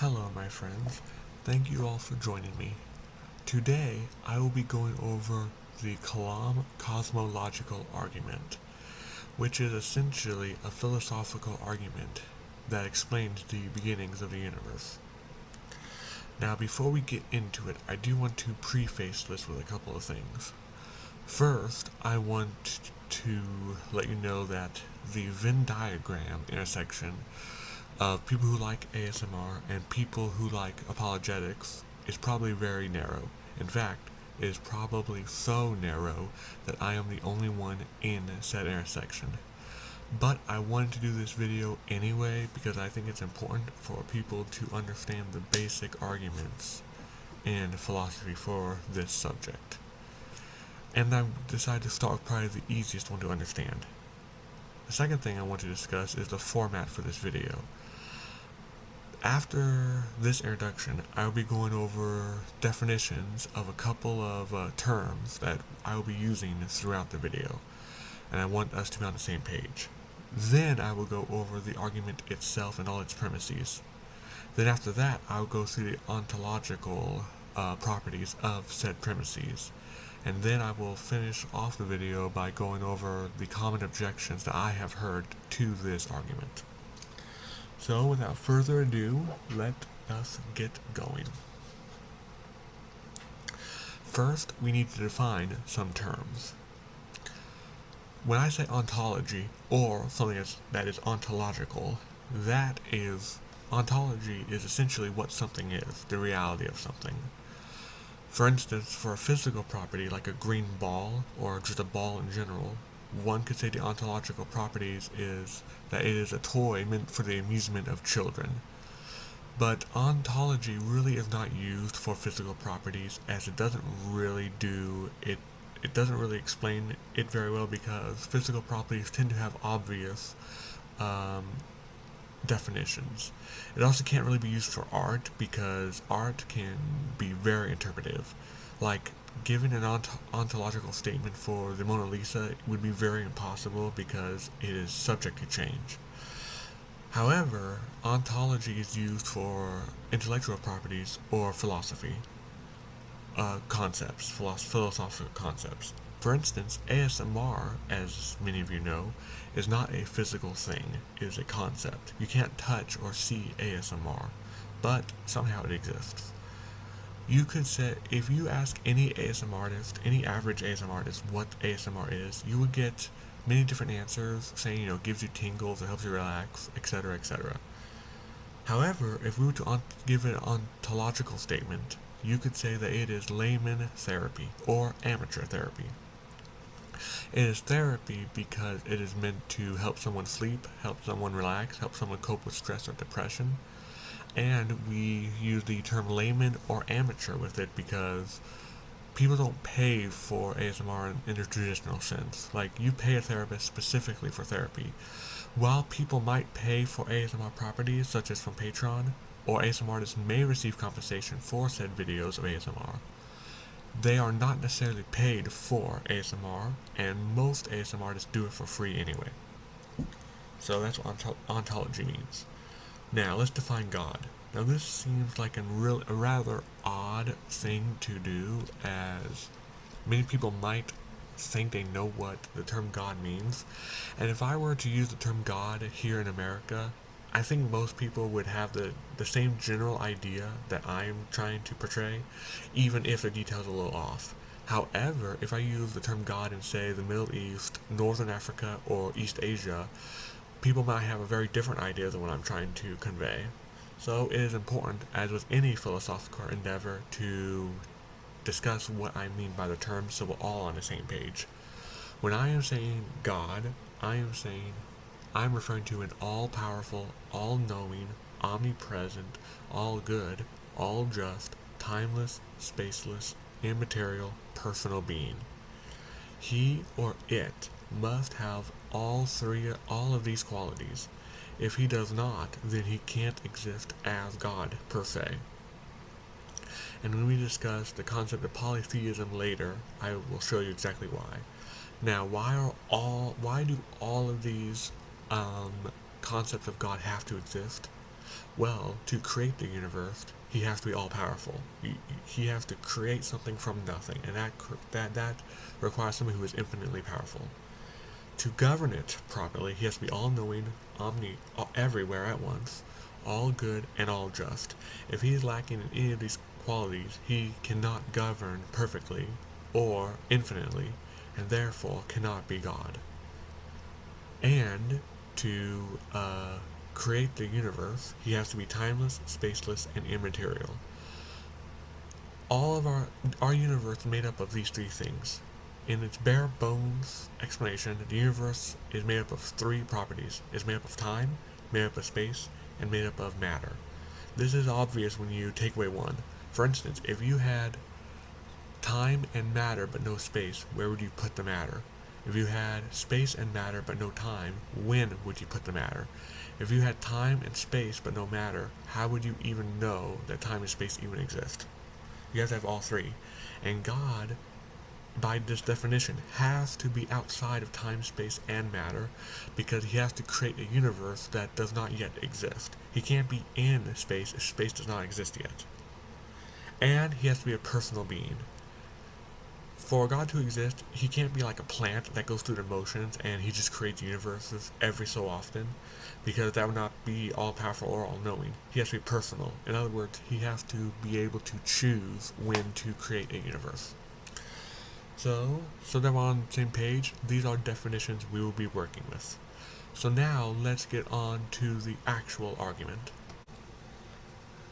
Hello, my friends. Thank you all for joining me. Today, I will be going over the Kalam Cosmological Argument, which is essentially a philosophical argument that explains the beginnings of the universe. Now, before we get into it, I do want to preface this with a couple of things. First, I want to let you know that the Venn diagram intersection of people who like ASMR and people who like apologetics is probably very narrow. In fact, it is probably so narrow that I am the only one in said intersection. But I wanted to do this video anyway because I think it's important for people to understand the basic arguments in philosophy for this subject. And I decided to start with probably the easiest one to understand. The second thing I want to discuss is the format for this video. After this introduction, I will be going over definitions of a couple of terms that I will be using throughout the video, and I want us to be on the same page. Then I will go over the argument itself and all its premises. Then after that, I will go through the ontological properties of said premises, and then I will finish off the video by going over the common objections that I have heard to this argument. So, without further ado, let us get going. First, we need to define some terms. When I say ontology, or something that is ontological, ontology is essentially what something is, the reality of something. For instance, for a physical property like a green ball, or just a ball in general, one could say the ontological properties is that it is a toy meant for the amusement of children. But ontology really is not used for physical properties, as it doesn't really explain it very well, because physical properties tend to have obvious definitions. It also can't really be used for art because art can be very interpretive. Like, giving an ontological statement for the Mona Lisa would be very impossible because it is subject to change. However, ontology is used for intellectual properties or philosophy concepts, philosophical concepts. For instance, ASMR, as many of you know, is not a physical thing, it is a concept. You can't touch or see ASMR, but somehow it exists. You could say, if you ask any ASMR artist, any average ASMR artist, what ASMR is, you would get many different answers saying, gives you tingles, it helps you relax, etc., etc. However, if we were to give an ontological statement, you could say that it is layman therapy or amateur therapy. It is therapy because it is meant to help someone sleep, help someone relax, help someone cope with stress or depression. And we use the term layman or amateur with it because people don't pay for ASMR in the traditional sense. Like, you pay a therapist specifically for therapy. While people might pay for ASMR properties, such as from Patreon, or ASMR artists may receive compensation for said videos of ASMR, they are not necessarily paid for ASMR, and most ASMR artists do it for free anyway. So that's what ontology means. Now, let's define God. Now, this seems like a rather odd thing to do, as many people might think they know what the term God means. And if I were to use the term God here in America, I think most people would have the same general idea that I'm trying to portray, even if the details are a little off. However, if I use the term God in, say, the Middle East, Northern Africa, or East Asia, people might have a very different idea than what I'm trying to convey. So it is important, as with any philosophical endeavor, to discuss what I mean by the term so we're all on the same page. When I am saying God, I'm referring to an all-powerful, all-knowing, omnipresent, all-good, all-just, timeless, spaceless, immaterial, personal being. He or it must have all of these qualities. If he does not, then he can't exist as God, per se. And when we discuss the concept of polytheism later, I will show you exactly why. Now, why do all of these concepts of God have to exist? Well, to create the universe, he has to be all-powerful. He has to create something from nothing, and that requires someone who is infinitely powerful. To govern it properly, he has to be all-knowing, everywhere at once, all good and all just. If he is lacking in any of these qualities, he cannot govern perfectly or infinitely, and therefore cannot be God. And to create the universe, he has to be timeless, spaceless, and immaterial. All of our universe is made up of these three things. In its bare bones explanation, the universe is made up of three properties. It's made up of time, made up of space, and made up of matter. This is obvious when you take away one. For instance, if you had time and matter but no space, where would you put the matter? If you had space and matter but no time, when would you put the matter? If you had time and space but no matter, how would you even know that time and space even exist? You have to have all three. And God, by this definition, has to be outside of time, space, and matter because he has to create a universe that does not yet exist. He can't be in space if space does not exist yet. And he has to be a personal being. For God to exist, he can't be like a plant that goes through the motions and he just creates universes every so often, because that would not be all-powerful or all-knowing. He has to be personal. In other words, he has to be able to choose when to create a universe. So that we're on the same page, these are definitions we will be working with. So now, let's get on to the actual argument.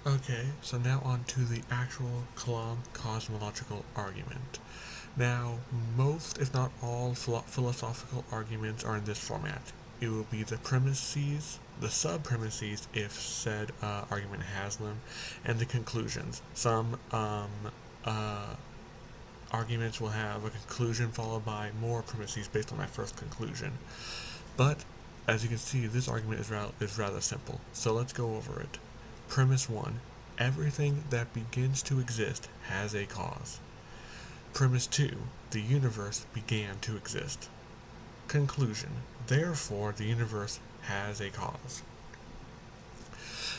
Okay, so now on to the actual Kalam Cosmological Argument. Now, most, if not all, philosophical arguments are in this format. It will be the premises, the sub-premises, if said argument has them, and the conclusions. Some arguments will have a conclusion followed by more premises based on that first conclusion. But, as you can see, this argument is rather simple, so let's go over it. Premise 1. Everything that begins to exist has a cause. Premise 2. The universe began to exist. Conclusion. Therefore, the universe has a cause.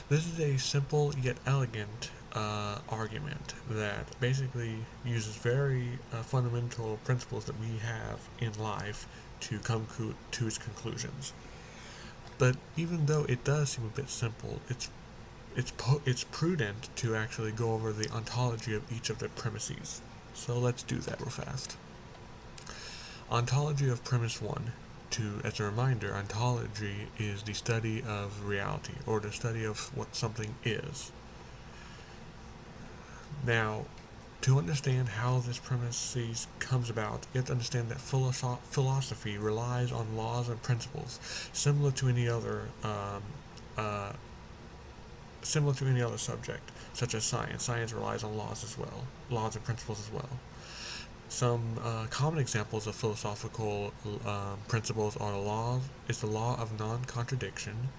This is a simple yet elegant argument that basically uses very fundamental principles that we have in life to come to its conclusions. But even though it does seem a bit simple, it's prudent to actually go over the ontology of each of the premises. So let's do that real fast. Ontology of premise 1. As a reminder, ontology is the study of reality, or the study of what something is. Now, to understand how this premises comes about, you have to understand that philosophy relies on laws and principles, similar to any other subject, such as science. Science relies on laws and principles as well. Some common examples of philosophical principles are the law of non-contradiction,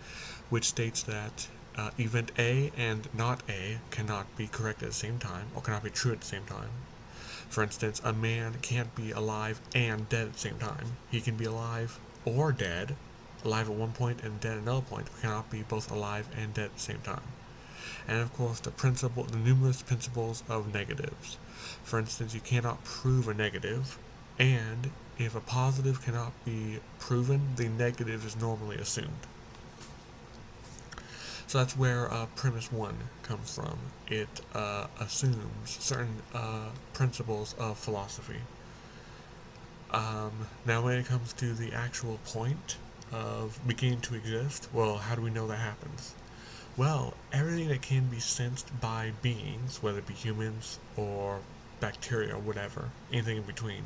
which states that event A and not A cannot be correct at the same time, or cannot be true at the same time. For instance, a man can't be alive and dead at the same time. He can be alive or dead, alive at one point and dead at another point, but cannot be both alive and dead at the same time. And of course, the numerous principles of negatives. For instance, you cannot prove a negative, and if a positive cannot be proven, the negative is normally assumed. So that's where premise 1 comes from. It assumes certain principles of philosophy. Now when it comes to the actual point of beginning to exist, well, how do we know that happens? Well, everything that can be sensed by beings, whether it be humans or bacteria or whatever, anything in between,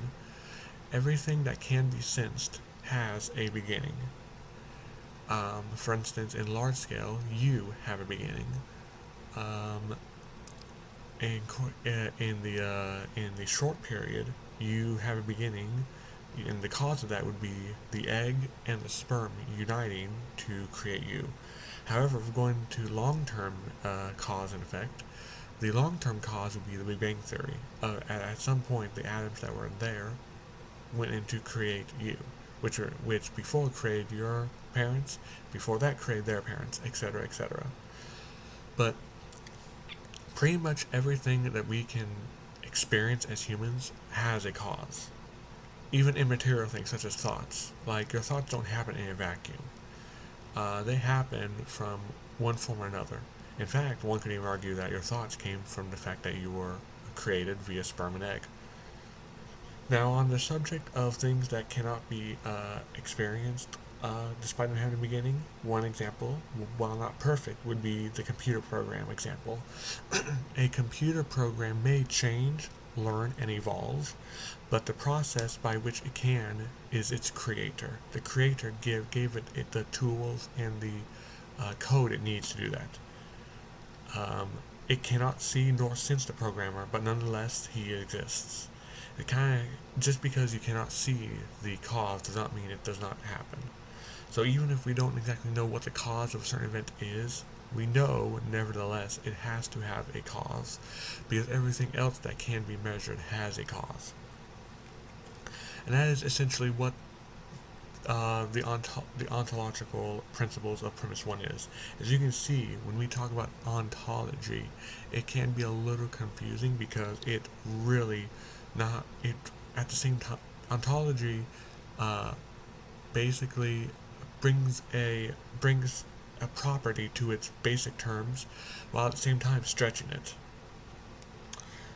everything that can be sensed has a beginning. For instance, in large scale, you have a beginning. In the short period, you have a beginning, and the cause of that would be the egg and the sperm uniting to create you. However, if we're going to long-term cause and effect, the long-term cause would be the Big Bang Theory. At some point, the atoms that were there went in to create you, which before created your parents, before that created their parents, etc., etc. But pretty much everything that we can experience as humans has a cause. Even immaterial things such as thoughts. Like, your thoughts don't happen in a vacuum. They happen from one form or another. In fact, one could even argue that your thoughts came from the fact that you were created via sperm and egg. Now, on the subject of things that cannot be experienced despite them having a beginning, one example, while not perfect, would be the computer program example. A computer program may change, learn, and evolve, but the process by which it can is its creator. The creator gave it the tools and the code it needs to do that. It cannot see nor sense the programmer, but nonetheless, he exists. Just because you cannot see the cause does not mean it does not happen. So even if we don't exactly know what the cause of a certain event is, we know, nevertheless, it has to have a cause, because everything else that can be measured has a cause. And that is essentially what the ontological principles of premise 1 is. As you can see, when we talk about ontology, it can be a little confusing because it really at the same time, ontology basically brings a property to its basic terms while at the same time stretching it.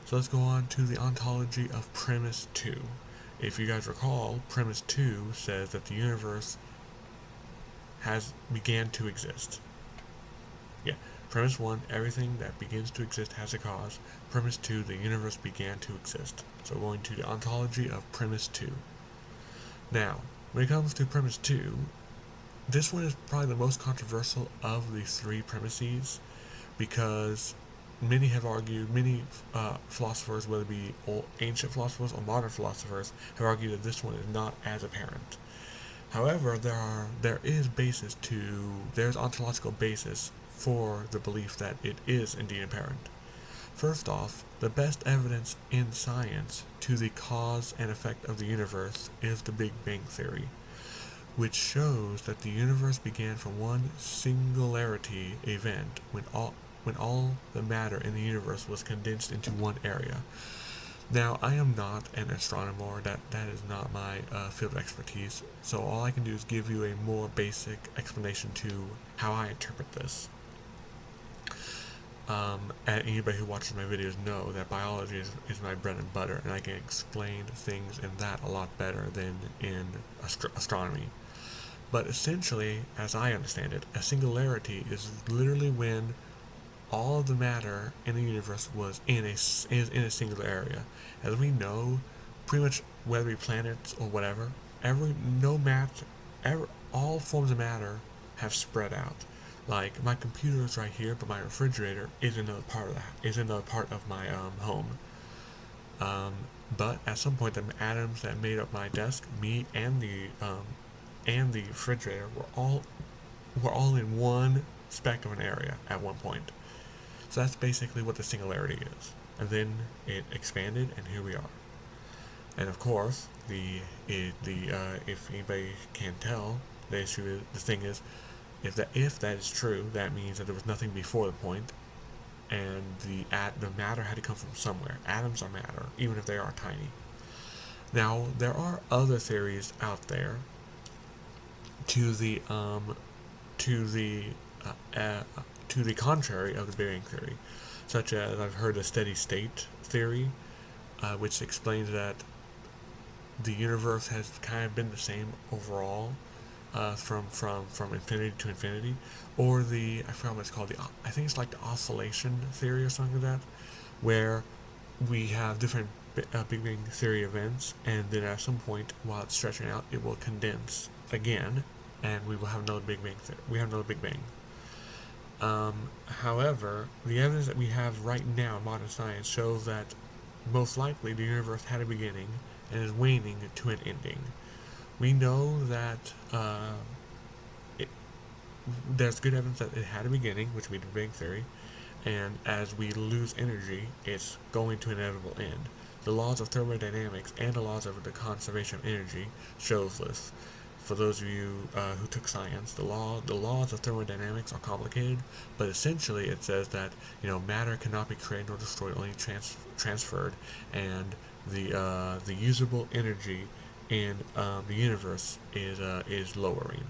So let's go on to the ontology of premise 2. If you guys recall, premise 2 says that the universe began to exist. Yeah, premise 1, everything that begins to exist has a cause. Premise 2, the universe began to exist. So going to the ontology of premise 2. Now, when it comes to premise 2, this one is probably the most controversial of the three premises, because many philosophers, whether it be ancient philosophers or modern philosophers, have argued that this one is not as apparent. However, there's ontological basis for the belief that it is indeed apparent. First off, the best evidence in science to the cause and effect of the universe is the Big Bang Theory, which shows that the universe began from one singularity event when all the matter in the universe was condensed into one area. Now, I am not an astronomer, that is not my field of expertise, so all I can do is give you a more basic explanation to how I interpret this. And anybody who watches my videos know that biology is my bread and butter, and I can explain things in that a lot better than in astronomy. But essentially, as I understand it, a singularity is literally when all of the matter in the universe is in a singular area. As we know, pretty much whether it be planets or whatever, all forms of matter have spread out. Like, my computer is right here, but my refrigerator is another part of my home. But at some point, the atoms that made up my desk, me and the refrigerator, were all in one speck of an area at one point. So that's basically what the singularity is. And then it expanded, and here we are. And of course, if anybody can tell, the thing is, if that is true, that means that there was nothing before the point, and the matter had to come from somewhere. Atoms are matter, even if they are tiny. Now, there are other theories out there to the contrary of the Big Bang Theory, such as I've heard the steady state theory, which explains that the universe has kind of been the same overall, from infinity to infinity, or I forgot what it's called. I think it's like the oscillation theory or something like that, where we have different Big Bang Theory events, and then at some point, while it's stretching out, it will condense again, and we will have another Big Bang. We have another Big Bang. However, the evidence that we have right now in modern science shows that most likely the universe had a beginning and is waning to an ending. We know that there's good evidence that it had a beginning, which would be the Big Bang Theory, and as we lose energy, it's going to an inevitable end. The laws of thermodynamics and the laws of the conservation of energy shows this. For those of you who took science, the laws of thermodynamics are complicated, but essentially it says that matter cannot be created nor destroyed, only transferred, and the usable energy in the universe is lowering.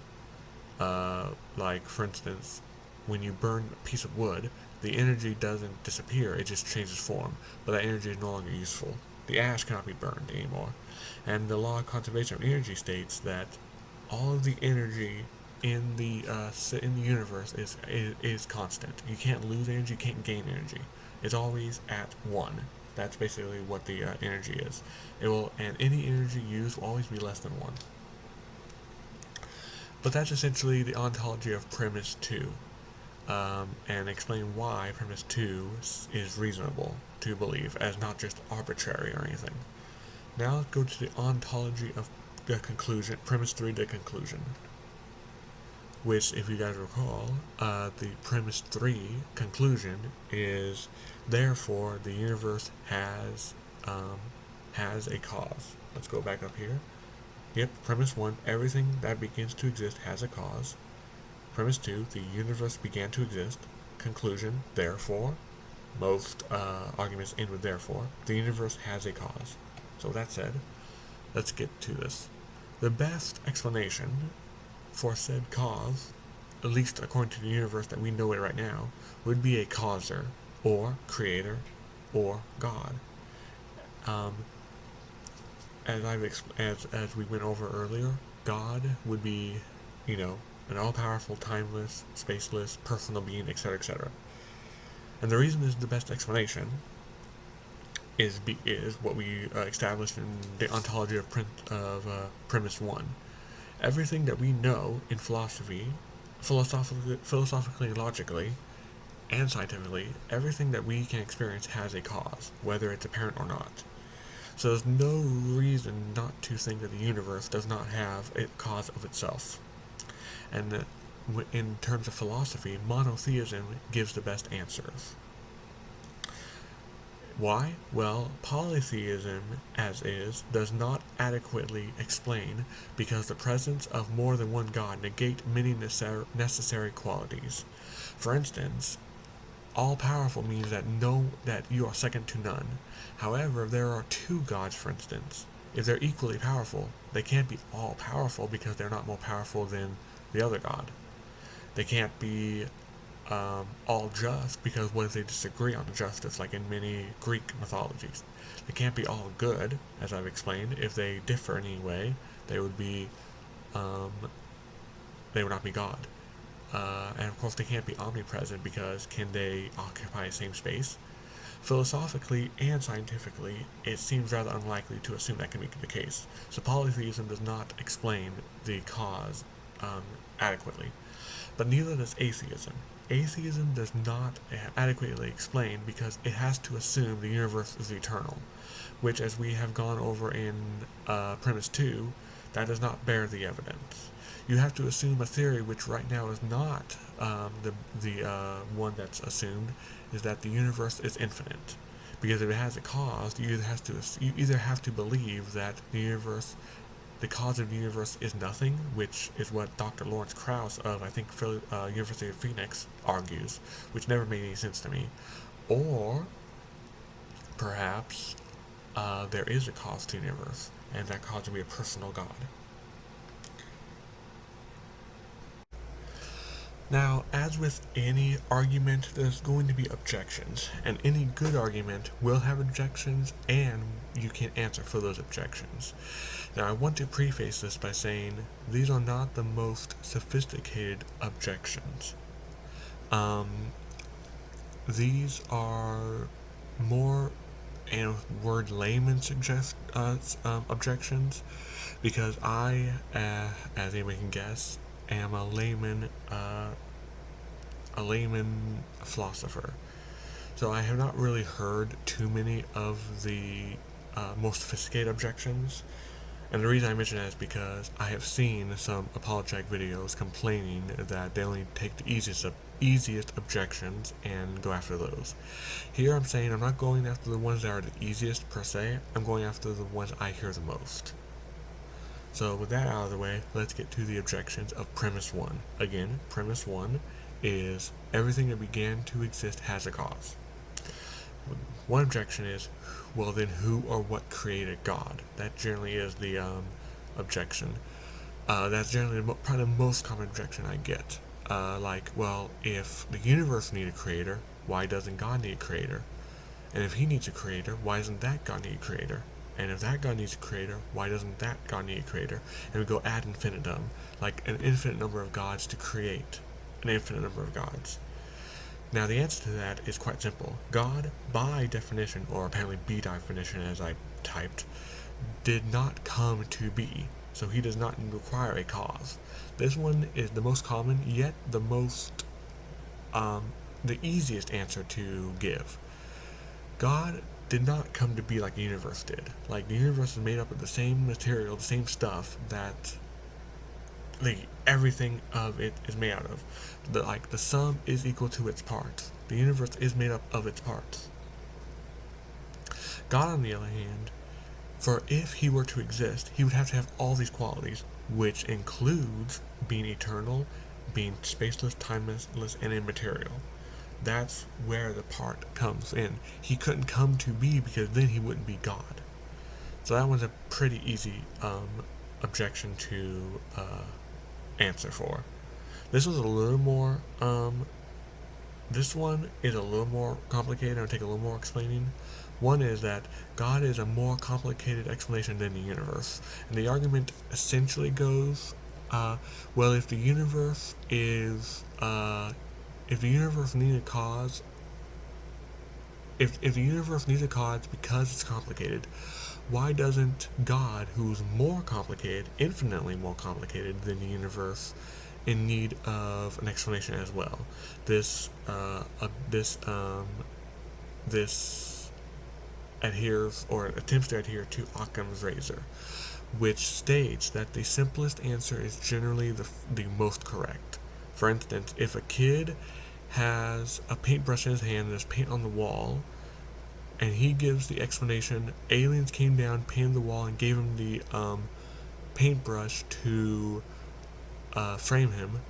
Like for instance, when you burn a piece of wood, the energy doesn't disappear; it just changes form, but that energy is no longer useful. The ash cannot be burned anymore, and the law of conservation of energy states that all of the energy in the universe is constant. You can't lose energy, you can't gain energy. It's always at one. That's basically what the energy is. And any energy used will always be less than one. But that's essentially the ontology of premise 2, and explain why premise 2 is reasonable to believe as not just arbitrary or anything. Now let's go to the ontology of the conclusion, premise 3, the conclusion, which, if you guys recall, the premise 3 conclusion is, therefore, the universe has a cause. Let's go back up here. Yep, premise 1, everything that begins to exist has a cause. Premise 2, the universe began to exist. Conclusion, therefore, most arguments end with therefore, the universe has a cause. So that said, let's get to this. The best explanation for said cause, at least according to the universe that we know it right now, would be a causer, or creator, or God. As we went over earlier, God would be, an all-powerful, timeless, spaceless, personal being, etc., etc. And the reason this is the best explanation is what we established in the ontology of premise 1. Everything that we know in philosophically, logically, and scientifically, everything that we can experience has a cause, whether it's apparent or not. So there's no reason not to think that the universe does not have a cause of itself. And in terms of philosophy, monotheism gives the best answers. Why? Well, polytheism, as is, does not adequately explain because the presence of more than one God negate many necessary qualities. For instance, all-powerful means that you are second to none. However, if there are two gods, for instance, if they're equally powerful, they can't be all-powerful because they're not more powerful than the other god. They can't be all just, because what if they disagree on justice, like in many Greek mythologies? They can't be all good, as I've explained. If they differ in any way, they would not be God. And of course they can't be omnipresent, because can they occupy the same space? Philosophically and scientifically, it seems rather unlikely to assume that can be the case. So polytheism does not explain the cause adequately. But neither does atheism. Atheism does not adequately explain because it has to assume the universe is eternal, which, as we have gone over in premise 2, that does not bear the evidence. You have to assume a theory which right now is not the one that's assumed, is that the universe is infinite. Because if it has a cause, you either have to believe that the cause of the universe is nothing, which is what Dr. Lawrence Krauss of, I think, University of Phoenix argues, which never made any sense to me. Or perhaps there is a cause to the universe, and that cause would be a personal God. Now, as with any argument, there's going to be objections, and any good argument will have objections, and you can answer for those objections. Now, I want to preface this by saying these are not the most sophisticated objections. These are more, in a word, layman objections, because I, as anybody can guess, am a layman philosopher. So I have not really heard too many of the most sophisticated objections. And the reason I mention that is because I have seen some apologetic videos complaining that they only take the easiest objections and go after those. Here I'm saying I'm not going after the ones that are the easiest per se, I'm going after the ones I hear the most. So with that out of the way, let's get to the objections of premise 1. Again, premise 1 is everything that began to exist has a cause. One objection is, well then who or what created God? That generally is the objection. That's generally probably the most common objection I get. Well, if the universe needs a creator, why doesn't God need a creator? And if he needs a creator, why doesn't that God need a creator? And if that God needs a creator, why doesn't that God need a creator? And we go ad infinitum, like an infinite number of gods to create an infinite number of gods. Now the answer to that is quite simple. God, by definition, or apparently by definition as I typed, did not come to be. So he does not require a cause. This one is the most common, yet the easiest answer to give. God did not come to be like the universe did. Like, the universe is made up of the same material, the same stuff that everything of it is made out of. The sum is equal to its parts. The universe is made up of its parts. God, on the other hand, for if he were to exist, he would have to have all these qualities, which includes being eternal, being spaceless, timeless, and immaterial. That's where the part comes in. He couldn't come to be because then he wouldn't be God. So that one's a pretty easy objection to answer for. This was a little more. This one is a little more complicated. It'll take a little more explaining. One is that God is a more complicated explanation than the universe, and the argument essentially goes, well, if the universe is if the universe needs a cause, if the universe needs a cause because it's complicated, why doesn't God, who's more complicated, infinitely more complicated than the universe, in need of an explanation as well? This adheres or attempts to adhere to Occam's razor, which states that the simplest answer is generally the most correct. For instance, if a kid has a paintbrush in his hand and there's paint on the wall, and he gives the explanation, aliens came down, painted the wall, and gave him the paintbrush to frame him,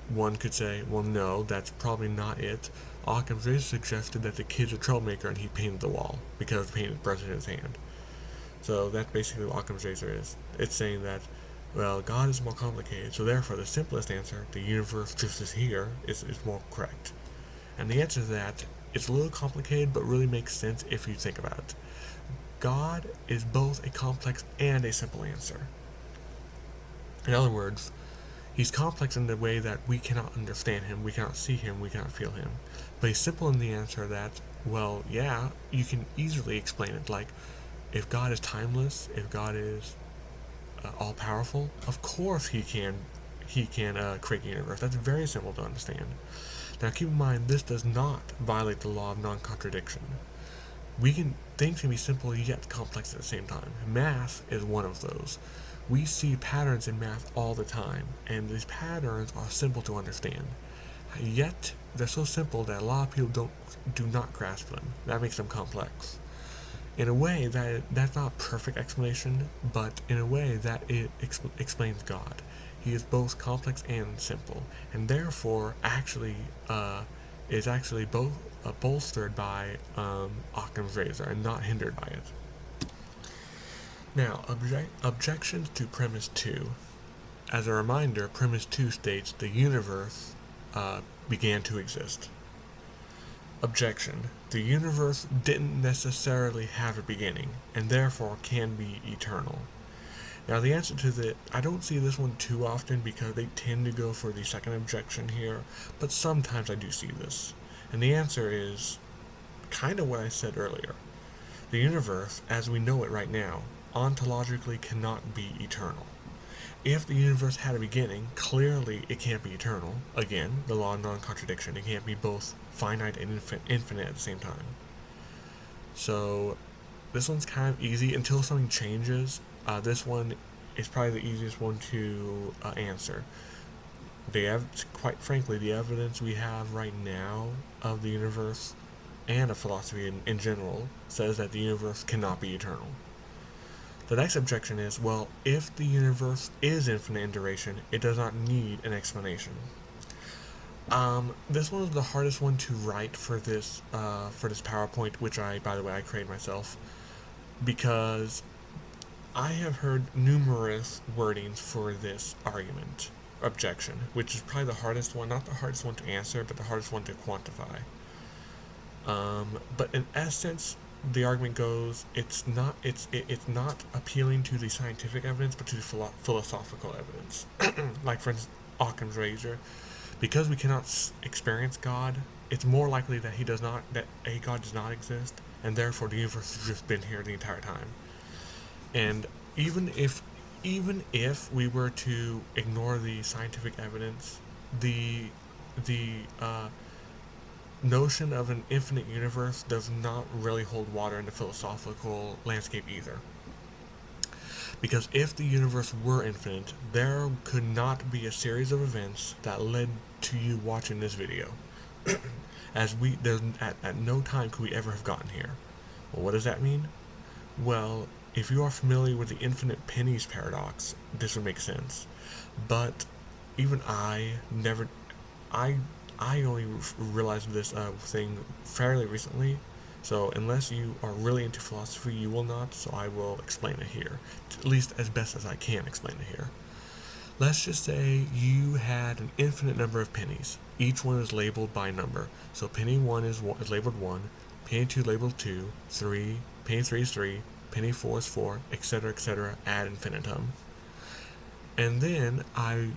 one could say, well, no, that's probably not it. Occam's razor suggested that the kid's a troublemaker and he painted the wall because the paintbrush in his hand. So that's basically what Occam's razor is. It's saying that, well, God is more complicated, so therefore the simplest answer, the universe just is here, is more correct. And the answer to that, it's a little complicated, but really makes sense if you think about it. God is both a complex and a simple answer. In other words, he's complex in the way that we cannot understand him, we cannot see him, we cannot feel him. But he's simple in the answer that, well, yeah, you can easily explain it. Like, if God is timeless, if God is all-powerful, of course he can create the universe. That's very simple to understand. Now keep in mind, this does not violate the law of non-contradiction. Things can be simple yet complex at the same time. Math is one of those. We see patterns in math all the time, and these patterns are simple to understand. Yet they're so simple that a lot of people do not grasp them. That makes them complex. In a way, that's not a perfect explanation, but in a way that it explains God. He is both complex and simple, and therefore is actually both bolstered by Occam's razor and not hindered by it. Now, objections to premise 2. As a reminder, premise 2 states the universe began to exist. Objection. The universe didn't necessarily have a beginning, and therefore can be eternal. Now the answer to that, I don't see this one too often because they tend to go for the second objection here, but sometimes I do see this. And the answer is kind of what I said earlier. The universe, as we know it right now, ontologically cannot be eternal. If the universe had a beginning, clearly it can't be eternal. Again, the law of non-contradiction. It can't be both finite and infinite at the same time. So this one's kind of easy until something changes. This one is probably the easiest one to answer. Quite frankly, the evidence we have right now of the universe and of philosophy in general says that the universe cannot be eternal. The next objection is, well, if the universe is infinite in duration, it does not need an explanation. This one was the hardest one to write for this PowerPoint, which by the way, I created myself, because I have heard numerous wordings for this objection, which is probably the hardest one, not the hardest one to answer, but the hardest one to quantify. But in essence, the argument goes, it's not appealing to the scientific evidence, but to the philosophical evidence. Like, for instance, Occam's razor. Because we cannot experience God, it's more likely that a God does not exist, and therefore the universe has just been here the entire time. And even if we were to ignore the scientific evidence, the notion of an infinite universe does not really hold water in the philosophical landscape either. Because if the universe were infinite, there could not be a series of events that led to you watching this video. At no time could we ever have gotten here. Well, what does that mean? Well, if you are familiar with the infinite pennies paradox, this would make sense. But even I only realized this thing fairly recently, so unless you are really into philosophy, you will not, so I will explain it here, at least as best as I can explain it here. Let's just say you had an infinite number of pennies. Each one is labeled by number. So penny 1 is labeled 1, penny 2 labeled 2, 3, penny 3 is 3, penny 4 is 4, etc., ad infinitum. And then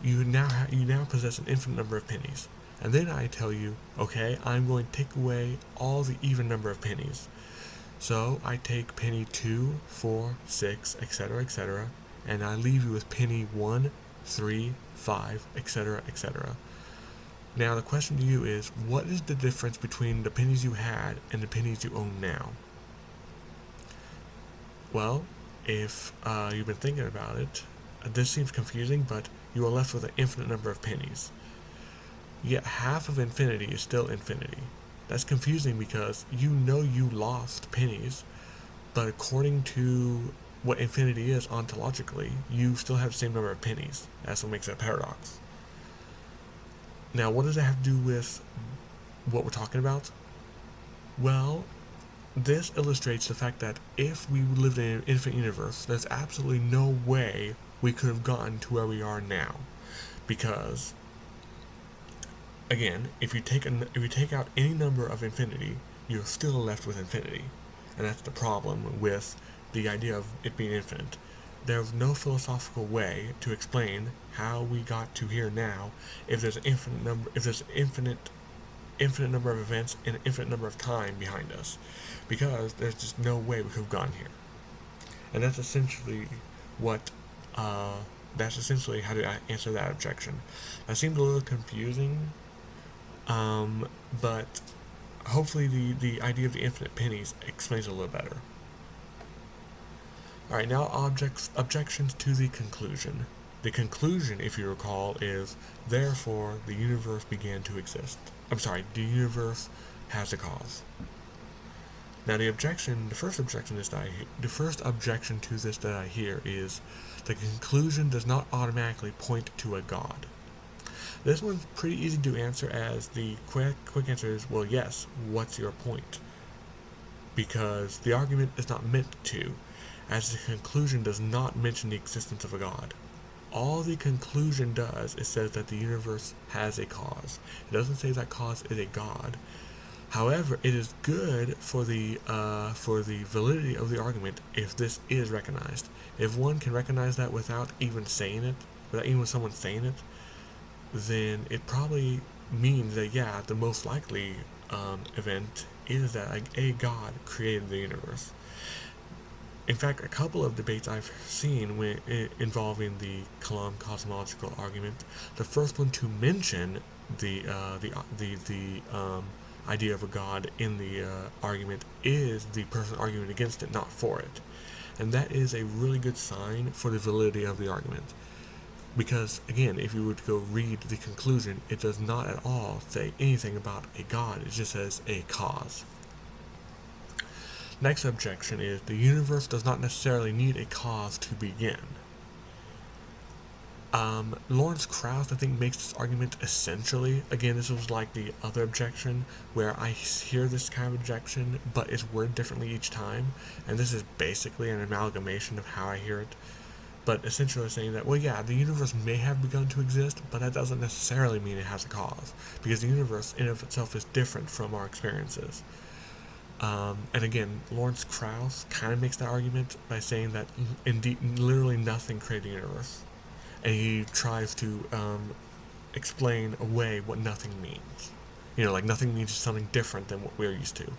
you now possess an infinite number of pennies. And then I tell you, okay, I'm going to take away all the even number of pennies. So I take penny 2, 4, 6, etc., and I leave you with penny 1, 3, 5, etc. Now the question to you is, what is the difference between the pennies you had and the pennies you own now? Well, if you've been thinking about it, this seems confusing, but you are left with an infinite number of pennies. Yet half of infinity is still infinity. That's confusing because you lost pennies, but according to what infinity is ontologically, you still have the same number of pennies. That's what makes it a paradox. Now, what does that have to do with what we're talking about? Well, this illustrates the fact that if we lived in an infinite universe, there's absolutely no way we could have gotten to where we are now. Because, again, if you take out any number of infinity, you're still left with infinity. And that's the problem with the idea of it being infinite. There's no philosophical way to explain how we got to here now if there's an infinite number of events and an infinite number of time behind us, because there's just no way we could have gotten here. And that's essentially how to answer that objection. That seemed a little confusing, but hopefully the idea of the infinite pennies explains it a little better. Alright, now objections to the conclusion. The conclusion, if you recall, is, therefore, the universe began to exist. The universe has a cause. Now the first objection to this that I hear is, the conclusion does not automatically point to a God. This one's pretty easy to answer, as the quick answer is, well, yes, what's your point? Because the argument is not meant to, as the conclusion does not mention the existence of a God. All the conclusion does is says that the universe has a cause. It doesn't say that cause is a God. However, it is good for the validity of the argument if this is recognized. If one can recognize that without even someone saying it, then it probably means that, yeah, the most likely event is that a God created the universe. In fact, a couple of debates I've seen involving the Kalam Cosmological Argument, the first one to mention the idea of a God in the argument is the person arguing against it, not for it. And that is a really good sign for the validity of the argument. Because, again, if you were to go read the conclusion, it does not at all say anything about a God. It just says a cause. Next objection is the universe does not necessarily need a cause to begin. Lawrence Krauss, I think, makes this argument essentially. Again, this was like the other objection, where I hear this kind of objection, but it's worded differently each time, and this is basically an amalgamation of how I hear it. But essentially saying that, well, yeah, the universe may have begun to exist, but that doesn't necessarily mean it has a cause, because the universe in of itself is different from our experiences. And again, Lawrence Krauss kind of makes that argument by saying that indeed, literally nothing created the universe. And he tries to explain away what nothing means. Like nothing means something different than what we're used to.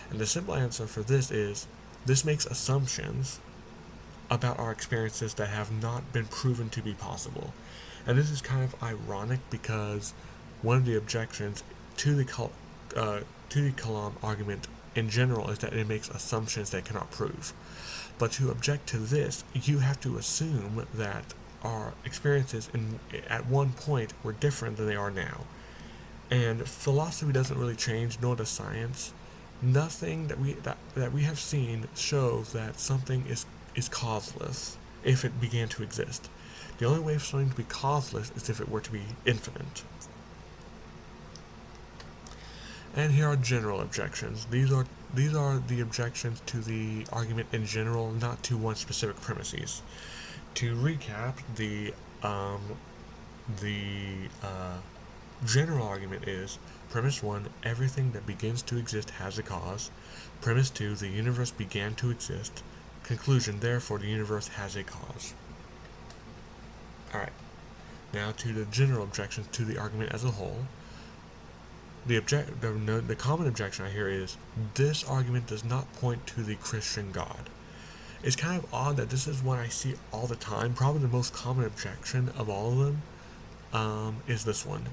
And the simple answer for this is, this makes assumptions about our experiences that have not been proven to be possible. And this is kind of ironic because one of the objections to the Kalam argument in general is that it makes assumptions that cannot prove. But to object to this, you have to assume that our experiences at one point were different than they are now. And philosophy doesn't really change, nor does science. Nothing that we have seen shows that something is causeless if it began to exist. The only way for something to be causeless is if it were to be infinite. And here are general objections. These are the objections to the argument in general, not to one specific premises. To recap, the general argument is: premise 1, everything that begins to exist has a cause. Premise 2, the universe began to exist. Conclusion, therefore, the universe has a cause. Alright, now to the general objections to the argument as a whole. The common objection I hear is, this argument does not point to the Christian God. It's kind of odd that this is one I see all the time. Probably the most common objection of all of them is this one.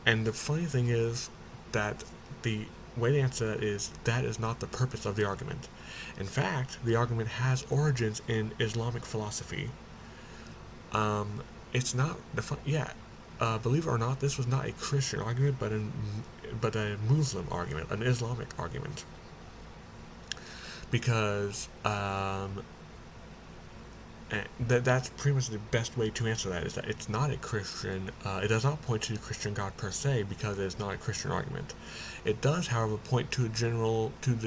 And the funny thing is that the way to answer that is not the purpose of the argument. In fact, the argument has origins in Islamic philosophy. It's not believe it or not, this was not a Christian argument, but a Muslim argument, an Islamic argument. Because that's pretty much the best way to answer that, is that it's not a Christian, it does not point to the Christian God per se, because it is not a Christian argument. It does, however, point to the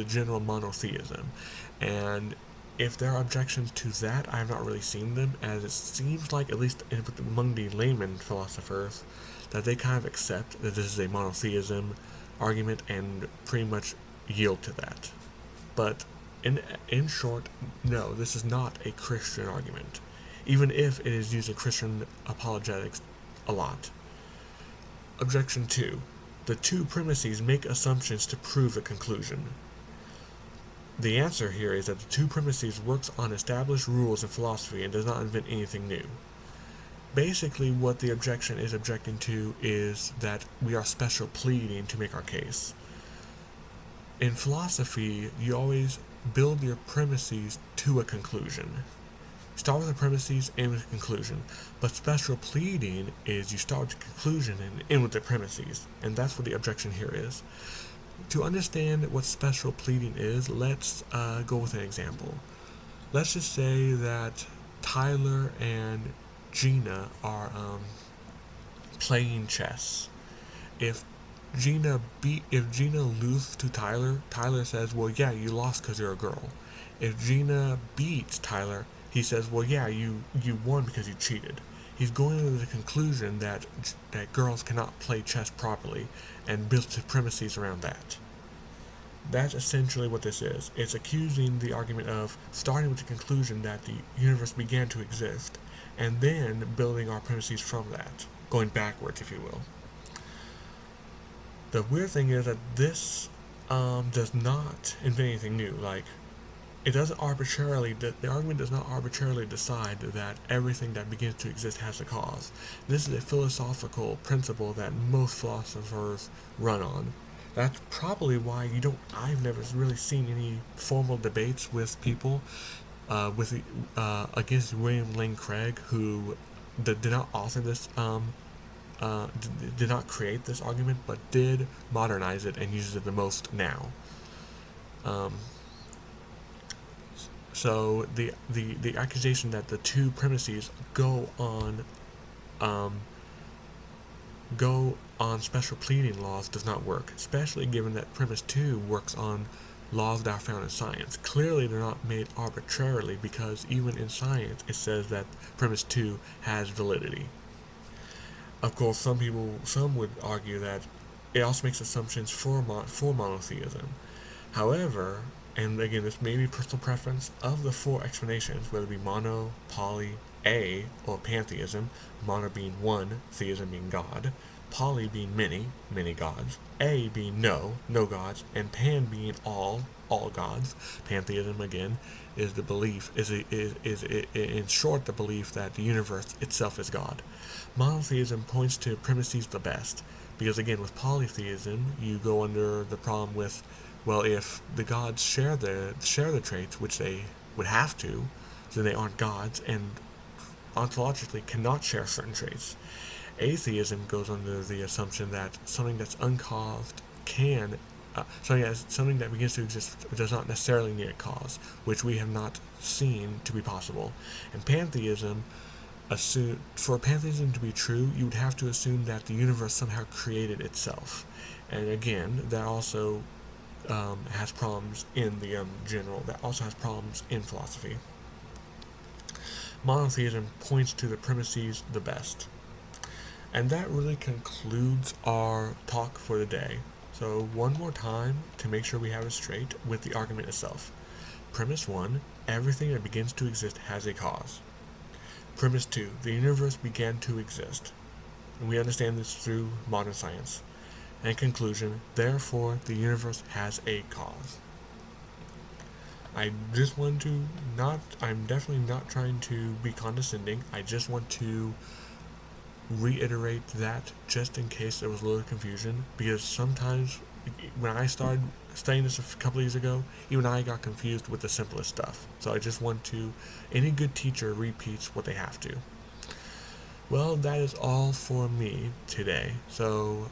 general monotheism, and if there are objections to that, I have not really seen them, as it seems like, at least among the layman philosophers, that they kind of accept that this is a monotheism argument and pretty much yield to that. But in short, no, this is not a Christian argument, even if it is used in Christian apologetics a lot. Objection 2. The two premises make assumptions to prove a conclusion. The answer here is that the two premises works on established rules in philosophy and does not invent anything new. Basically, what the objection is objecting to is that we are special pleading to make our case. In philosophy, you always build your premises to a conclusion. Start with the premises, end with the conclusion. But special pleading is you start with the conclusion and end with the premises. And that's what the objection here is. To understand what special pleading is, let's go with an example. Let's just say that Tyler and Gina are playing chess. If Gina loses to Tyler, Tyler says, well, yeah, you lost because you're a girl. If Gina beats Tyler, he says, well, yeah, you won because you cheated. He's going to the conclusion that girls cannot play chess properly and built his premises around that. That's essentially what this is. It's accusing the argument of starting with the conclusion that the universe began to exist, and then building our premises from that, going backwards, if you will. The weird thing is that this does not invent anything new. Like, it doesn't the argument does not arbitrarily decide that everything that begins to exist has a cause. This is a philosophical principle that most philosophers run on. That's probably why I've never really seen any formal debates with people against William Lane Craig, who did not author this, did not create this argument, but did modernize it and uses it the most now. So the accusation that the two premises um, go on special pleading laws does not work, especially given that premise 2 works on laws that are found in science. Clearly they're not made arbitrarily, because even in science it says that premise 2 has validity. Of course, some would argue that it also makes assumptions for monotheism. However, and again, this may be personal preference, of the four explanations, whether it be mono, poly, a, or pantheism, mono being one, theism being God, poly being many, many gods, a being no, no gods, and pan being all gods. Pantheism, again, is the belief, is in short the belief that the universe itself is God. Monotheism points to premises the best, because again, with polytheism, you go under the problem with, well, if the gods share the traits, which they would have to, then they aren't gods, and ontologically cannot share certain traits. Atheism goes under the assumption that something that's uncaused can, something that begins to exist does not necessarily need a cause, which we have not seen to be possible. And pantheism, for pantheism to be true, you would have to assume that the universe somehow created itself. And again, that also has problems in the general, that also has problems in philosophy. Monotheism points to the premises the best. And that really concludes our talk for the day. So one more time to make sure we have it straight with the argument itself. Premise 1, everything that begins to exist has a cause. Premise 2, the universe began to exist. And we understand this through modern science. And conclusion, therefore the universe has a cause. I just want to I'm definitely not trying to be condescending. I just want to reiterate that just in case there was a little confusion, because sometimes when I started studying this a couple of years ago, even I got confused with the simplest stuff. So I just want to, any good teacher repeats what they have to. Well, that is all for me today. So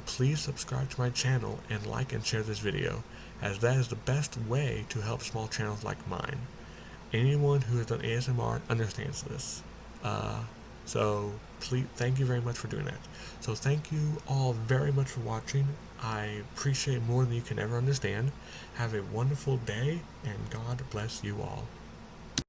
please subscribe to my channel and like and share this video, as that is the best way to help small channels like mine. Anyone who has done ASMR understands this. So please, thank you very much for doing that. So thank you all very much for watching. I appreciate it more than you can ever understand. Have a wonderful day, and God bless you all.